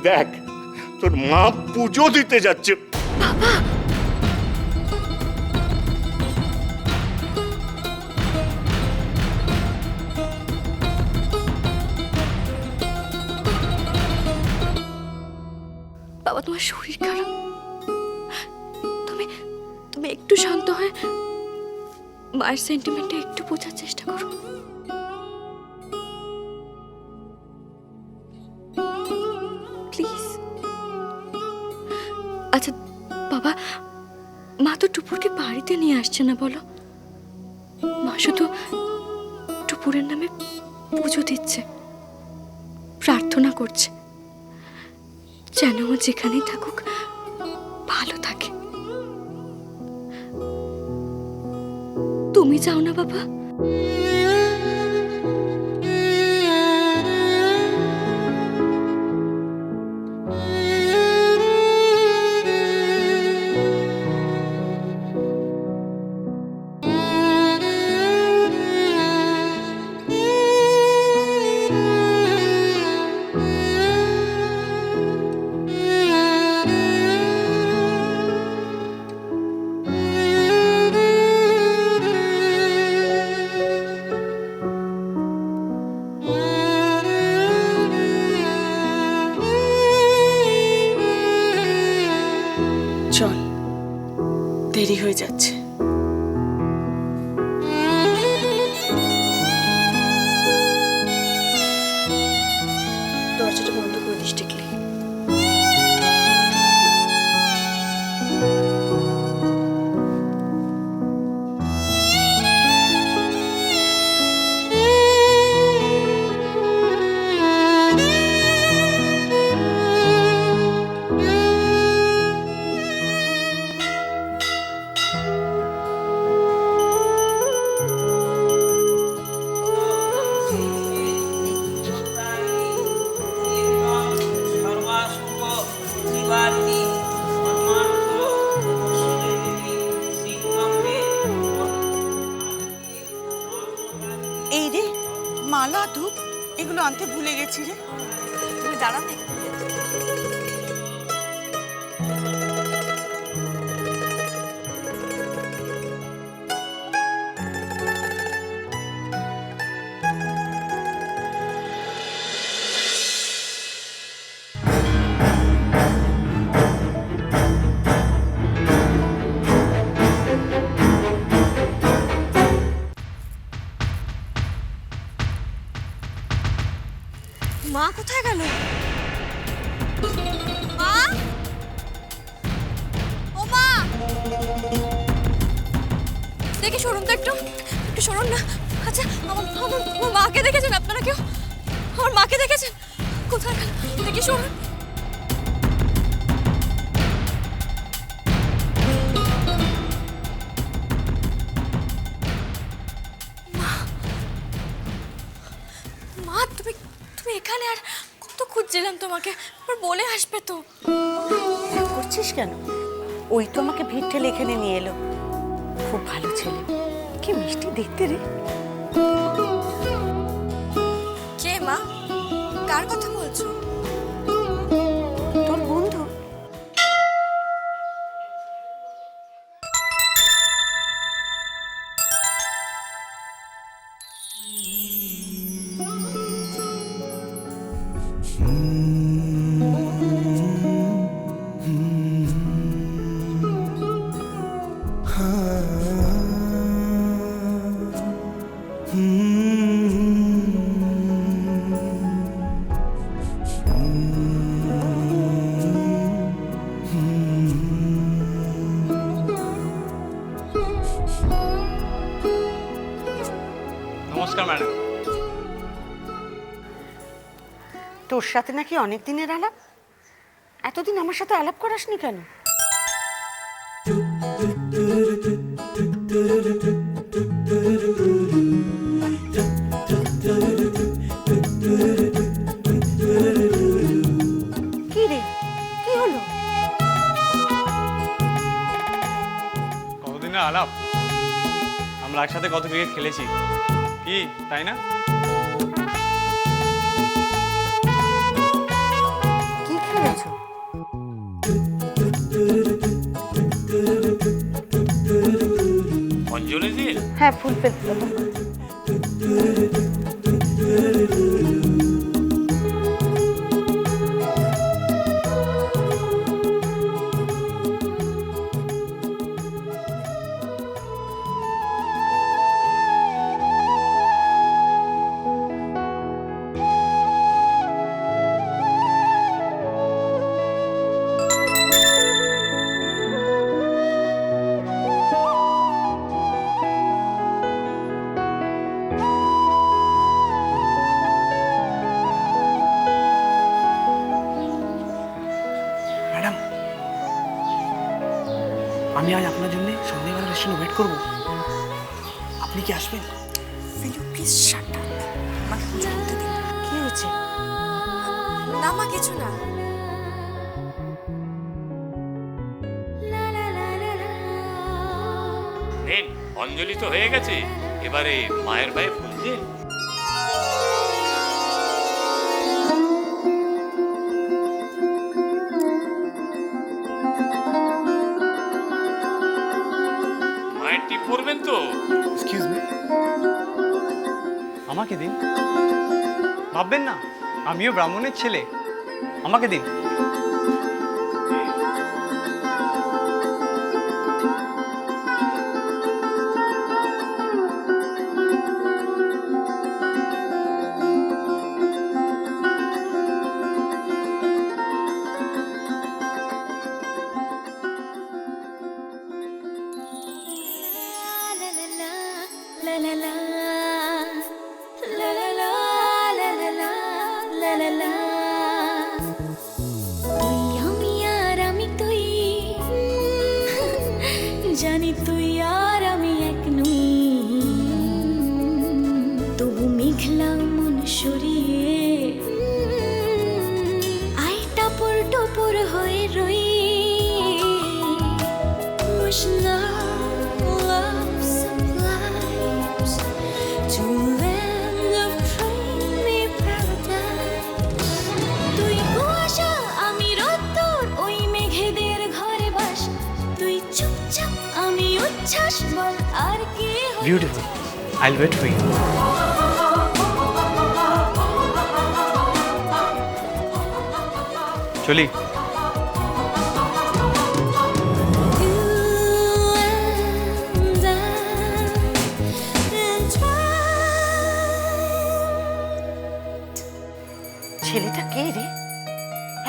দেখ তোর মা পুজো দিতে যাচ্ছে। বাবা বাবা তোমার শরীর খারাপ, তুমি তুমি একটু শান্ত হয়ে মায়ের সেন্টিমেন্টটা একটু বোঝার চেষ্টা করো। প্লিজ। আচ্ছা বাবা, মা তো টুপুরকে বাড়িতে নিয়ে আসছে না বলো, মা শুধু টুপুরের নামে পুজো দিচ্ছে, প্রার্থনা করছে যেন ও যেখানেই থাকুক ভালো থাকে। তুমি চাও না বাবা? চল, দেরি হয়ে যাচ্ছে। দরজাটা বন্ধ করে দিস টিকলি। এই রে, মালা ধূপ এগুলো আনতে ভুলে গেছি রে। তুমি দাঁড়াবে? মা কোথায় গেল? মা, ও মা, দেখে সরুন তো, একটু একটু সরুন না। আচ্ছা আমার মাকে দেখেছেন আপনারা কেউ? আমার মাকে দেখেছেন? কোথায় গেল দেখে সরুন। মা তুমি তুমি এখানে? আর কত খুঁজছিলাম তোমাকে, আর বলে আসবে তো। করছিস কেন? ওই তো আমাকে ভিড় ঠেলে এখানে নিয়ে এলো। খুব ভালো ছেলে, কি মিষ্টি দেখতে রে। কে মা? কার কথা বলছো? তোর বন্ধু। নমস্কার ম্যাডাম। তোর সাথে নাকি অনেক দিনের আলাপ? এতদিন আমার সাথে আলাপ করাসনি কেন? কি রে, কি হলো? কতদিনের আলাপ? আমরা একসাথে কত ক্রিকেট খেলেছি, কি তাই না? কি খেলা? হ্যাঁ, ফুল ফেলতে হবে। ম্যাডাম, আমি আজ আপনার জন্য সন্ধ্যেবেলা রেস্টুরেন্টে ওয়েট করবো, আপনি কি আসবেন? Will you please shut up? আমাকে কিছু বলতে দিন। কি হয়েছে? না মা, কিছু না। নেন, অঞ্জলি তো হয়ে গেছে, এবারে মায়ের পায়ে ফুল দিন। মায়ের টিপ পরবেন তো? এক্সকিউজ মি, আমাকে দিন। ভাববেন না আমিও ব্রাহ্মণের ছেলে, আমাকে দিন। জানি তুই আর আমি এক নই, তবু মেঘলা মন সরিয়ে আই টাপর টপর হয়ে রই। Love supplies to end of dreamy paradise. তুই কুয়াশা আমি রোদ্দুর, ওই মেঘেদের ঘরে বাস। তুই চুপচাপ আমি উচ্ছ্বাস, বল আর কি হতে beautiful, I will wait for you. চলি। ছেলেটা কে রে?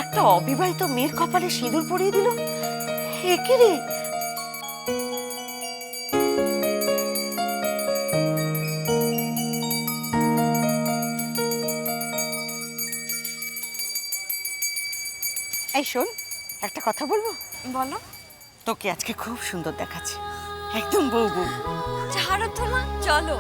একটা অবিবাহিত মেয়ের কপালে সিঁদুর পরিয়ে দিল। এ কে রে? এই শোন, একটা কথা বলবো? বলো। তোকে আজকে খুব সুন্দর দেখাচ্ছে, একদম বউ বউ। ছাড়ো তো মা, চলো।